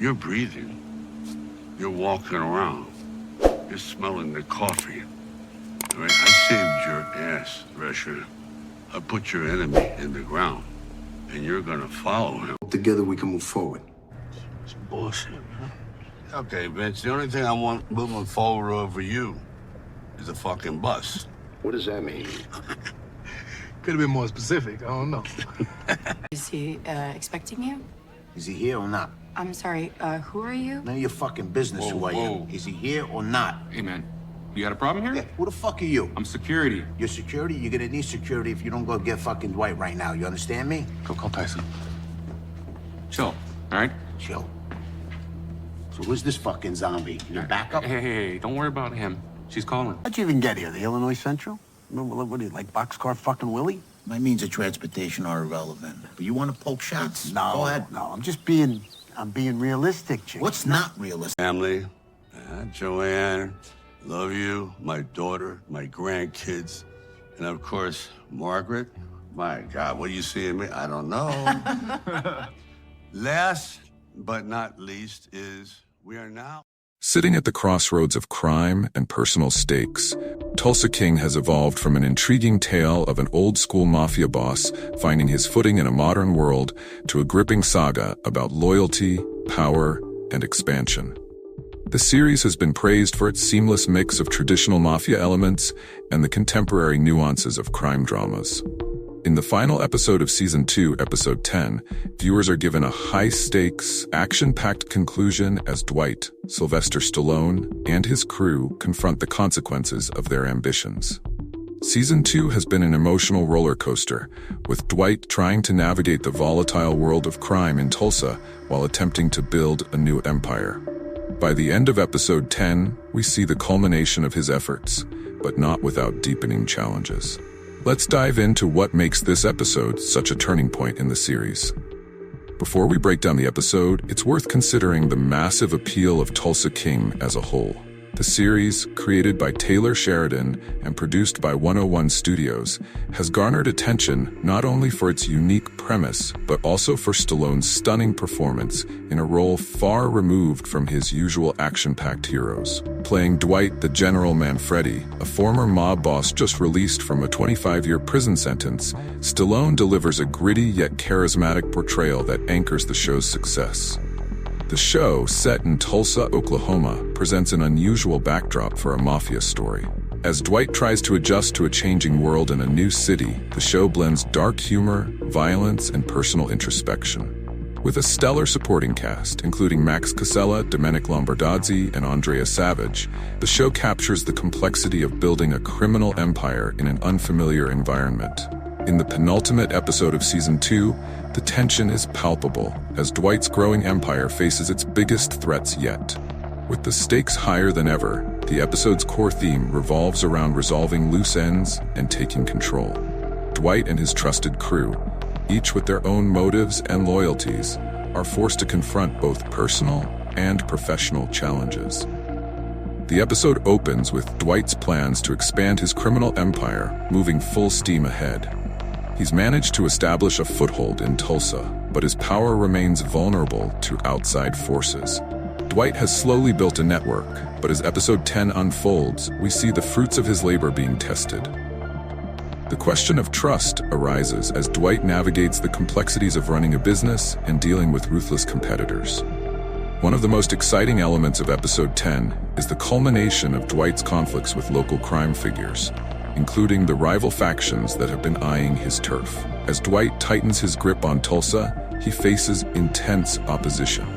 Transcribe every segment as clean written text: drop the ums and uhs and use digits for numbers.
You're breathing. You're walking around. You're smelling the coffee. All right? I saved your ass, Resher. I put your enemy in the ground, and you're gonna follow him. Together we can move forward. It's bullshit, huh? Okay, Vince, the only thing I want moving forward over you is a fucking bus. What does that mean? Could have been more specific. I don't know. Is he expecting you? Is he here or not? I'm sorry, who are you? None of your fucking business who I am. Is he here or not? Hey, man, you got a problem here? Yeah, who the fuck are you? I'm security. You're security? You're gonna need security if you don't go get fucking Dwight right now. You understand me? Go call Tyson. Chill, all right? Chill. So who's this fucking zombie? Your backup? Hey, don't worry about him. She's calling. How'd you even get here? The Illinois Central? What are you, like Boxcar fucking Willie? My means of transportation are irrelevant. But you want to poke shots? No, Go ahead. no, I'm being realistic, Chick. What's not realistic? Family, Joanne, love you, my daughter, my grandkids, and of course, Margaret. My God, what do you see in me? I don't know. Last but not least is we are now. Sitting at the crossroads of crime and personal stakes, Tulsa King has evolved from an intriguing tale of an old-school mafia boss finding his footing in a modern world to a gripping saga about loyalty, power, and expansion. The series has been praised for its seamless mix of traditional mafia elements and the contemporary nuances of crime dramas. In the final episode of Season 2, Episode 10, viewers are given a high-stakes, action-packed conclusion as Dwight, Sylvester Stallone, and his crew confront the consequences of their ambitions. Season 2 has been an emotional roller coaster, with Dwight trying to navigate the volatile world of crime in Tulsa while attempting to build a new empire. By the end of Episode 10, we see the culmination of his efforts, but not without deepening challenges. Let's dive into what makes this episode such a turning point in the series. Before we break down the episode, it's worth considering the massive appeal of Tulsa King as a whole. The series, created by Taylor Sheridan and produced by 101 Studios, has garnered attention not only for its unique premise, but also for Stallone's stunning performance in a role far removed from his usual action-packed heroes. Playing Dwight the General Manfredi, a former mob boss just released from a 25-year prison sentence, Stallone delivers a gritty yet charismatic portrayal that anchors the show's success. The show, set in Tulsa, Oklahoma, presents an unusual backdrop for a mafia story. As Dwight tries to adjust to a changing world in a new city, the show blends dark humor, violence, and personal introspection. With a stellar supporting cast, including Max Casella, Domenic Lombardozzi, and Andrea Savage, the show captures the complexity of building a criminal empire in an unfamiliar environment. In the penultimate episode of Season 2, the tension is palpable as Dwight's growing empire faces its biggest threats yet. With the stakes higher than ever, the episode's core theme revolves around resolving loose ends and taking control. Dwight and his trusted crew, each with their own motives and loyalties, are forced to confront both personal and professional challenges. The episode opens with Dwight's plans to expand his criminal empire, moving full steam ahead. He's managed to establish a foothold in Tulsa, but his power remains vulnerable to outside forces. Dwight has slowly built a network, but as episode 10 unfolds, we see the fruits of his labor being tested. The question of trust arises as Dwight navigates the complexities of running a business and dealing with ruthless competitors. One of the most exciting elements of episode 10 is the culmination of Dwight's conflicts with local crime figures, including the rival factions that have been eyeing his turf. As Dwight tightens his grip on Tulsa, he faces intense opposition.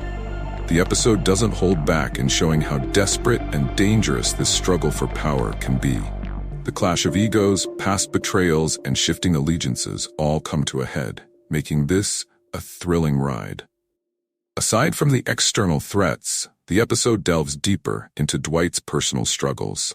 The episode doesn't hold back in showing how desperate and dangerous this struggle for power can be. The clash of egos, past betrayals, and shifting allegiances all come to a head, making this a thrilling ride. Aside from the external threats, the episode delves deeper into Dwight's personal struggles.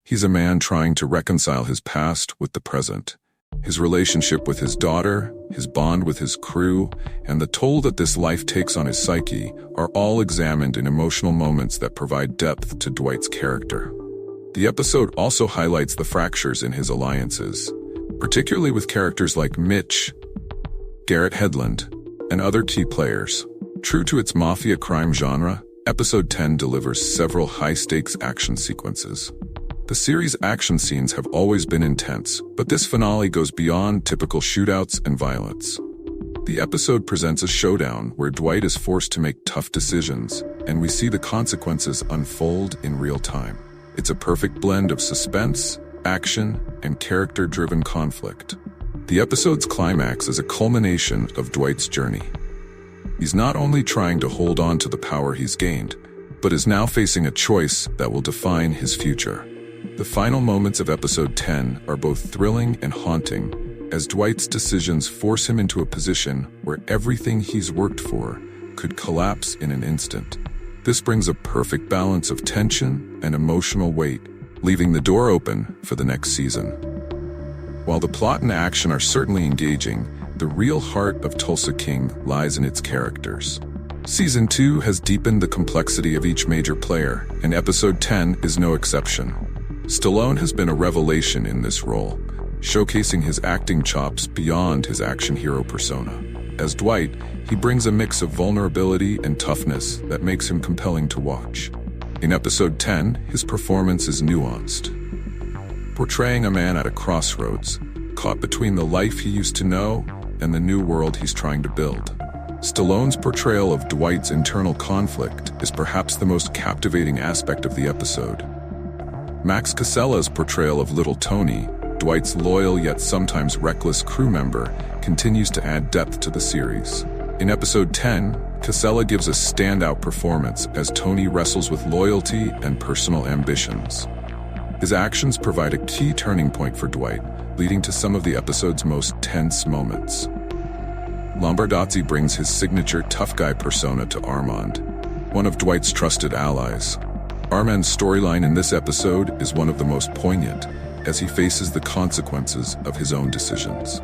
He's a man trying to reconcile his past with the present. His relationship with his daughter, his bond with his crew, and the toll that this life takes on his psyche are all examined in emotional moments that provide depth to Dwight's character. The episode also highlights the fractures in his alliances, particularly with characters like Mitch, Garrett Hedlund, and other key players. True to its mafia crime genre, Episode 10 delivers several high-stakes action sequences. The series' action scenes have always been intense, but this finale goes beyond typical shootouts and violence. The episode presents a showdown where Dwight is forced to make tough decisions, and we see the consequences unfold in real time. It's a perfect blend of suspense, action, and character-driven conflict. The episode's climax is a culmination of Dwight's journey. He's not only trying to hold on to the power he's gained, but is now facing a choice that will define his future. The final moments of Episode 10 are both thrilling and haunting, as Dwight's decisions force him into a position where everything he's worked for could collapse in an instant. This brings a perfect balance of tension and emotional weight, leaving the door open for the next season. While the plot and action are certainly engaging, the real heart of Tulsa King lies in its characters. Season 2 has deepened the complexity of each major player, and Episode 10 is no exception. Stallone has been a revelation in this role, showcasing his acting chops beyond his action hero persona. As Dwight, he brings a mix of vulnerability and toughness that makes him compelling to watch. In Episode 10, his performance is nuanced, portraying a man at a crossroads, caught between the life he used to know and the new world he's trying to build. Stallone's portrayal of Dwight's internal conflict is perhaps the most captivating aspect of the episode. Max Casella's portrayal of Little Tony, Dwight's loyal yet sometimes reckless crew member, continues to add depth to the series. In Episode 10, Casella gives a standout performance as Tony wrestles with loyalty and personal ambitions. His actions provide a key turning point for Dwight, leading to some of the episode's most tense moments. Lombardozzi brings his signature tough guy persona to Armand, one of Dwight's trusted allies. Armand's storyline in this episode is one of the most poignant, as he faces the consequences of his own decisions.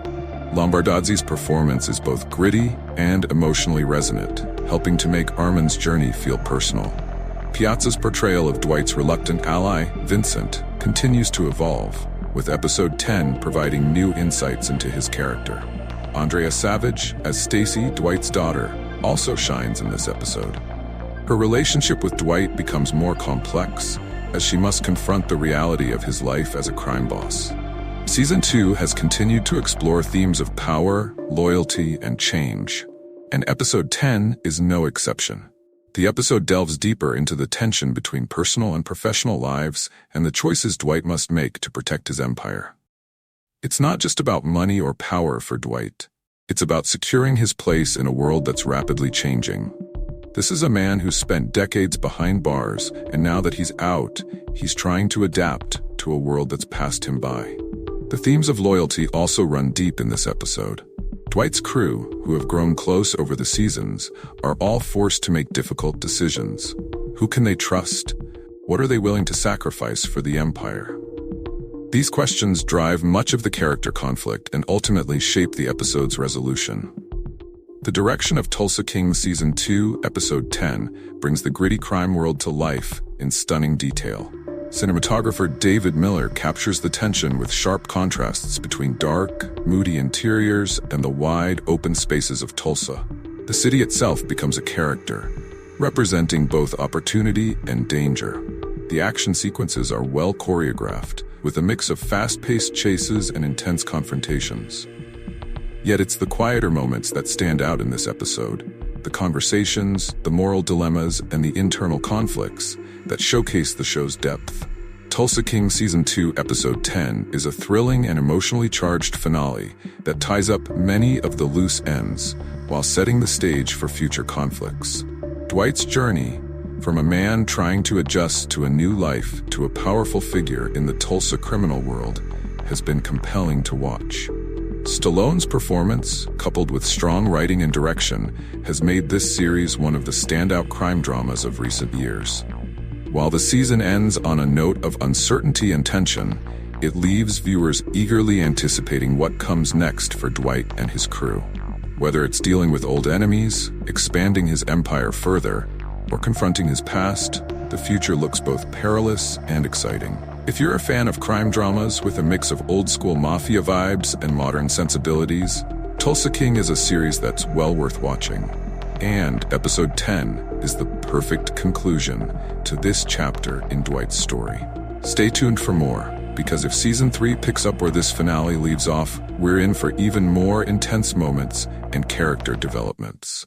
Lombardozzi's performance is both gritty and emotionally resonant, helping to make Armand's journey feel personal. Piazza's portrayal of Dwight's reluctant ally, Vincent, continues to evolve, with Episode 10 providing new insights into his character. Andrea Savage, as Stacy, Dwight's daughter, also shines in this episode. Her relationship with Dwight becomes more complex, as she must confront the reality of his life as a crime boss. Season 2 has continued to explore themes of power, loyalty, and change, and Episode 10 is no exception. The episode delves deeper into the tension between personal and professional lives and the choices Dwight must make to protect his empire. It's not just about money or power for Dwight. It's about securing his place in a world that's rapidly changing. This is a man who's spent decades behind bars, and now that he's out, he's trying to adapt to a world that's passed him by. The themes of loyalty also run deep in this episode. Dwight's crew, who have grown close over the seasons, are all forced to make difficult decisions. Who can they trust? What are they willing to sacrifice for the Empire? These questions drive much of the character conflict and ultimately shape the episode's resolution. The direction of Tulsa King Season 2, Episode 10, brings the gritty crime world to life in stunning detail. Cinematographer David Miller captures the tension with sharp contrasts between dark, moody interiors and the wide, open spaces of Tulsa. The city itself becomes a character, representing both opportunity and danger. The action sequences are well choreographed, with a mix of fast-paced chases and intense confrontations. Yet it's the quieter moments that stand out in this episode, the conversations, the moral dilemmas, and the internal conflicts that showcase the show's depth. Tulsa King Season 2, Episode 10 is a thrilling and emotionally charged finale that ties up many of the loose ends while setting the stage for future conflicts. Dwight's journey, from a man trying to adjust to a new life to a powerful figure in the Tulsa criminal world, has been compelling to watch. Stallone's performance, coupled with strong writing and direction, has made this series one of the standout crime dramas of recent years. While the season ends on a note of uncertainty and tension, it leaves viewers eagerly anticipating what comes next for Dwight and his crew. Whether it's dealing with old enemies, expanding his empire further, or confronting his past, the future looks both perilous and exciting. If you're a fan of crime dramas with a mix of old-school mafia vibes and modern sensibilities, Tulsa King is a series that's well worth watching. And episode 10 is the perfect conclusion to this chapter in Dwight's story. Stay tuned for more, because if season 3 picks up where this finale leaves off, we're in for even more intense moments and character developments.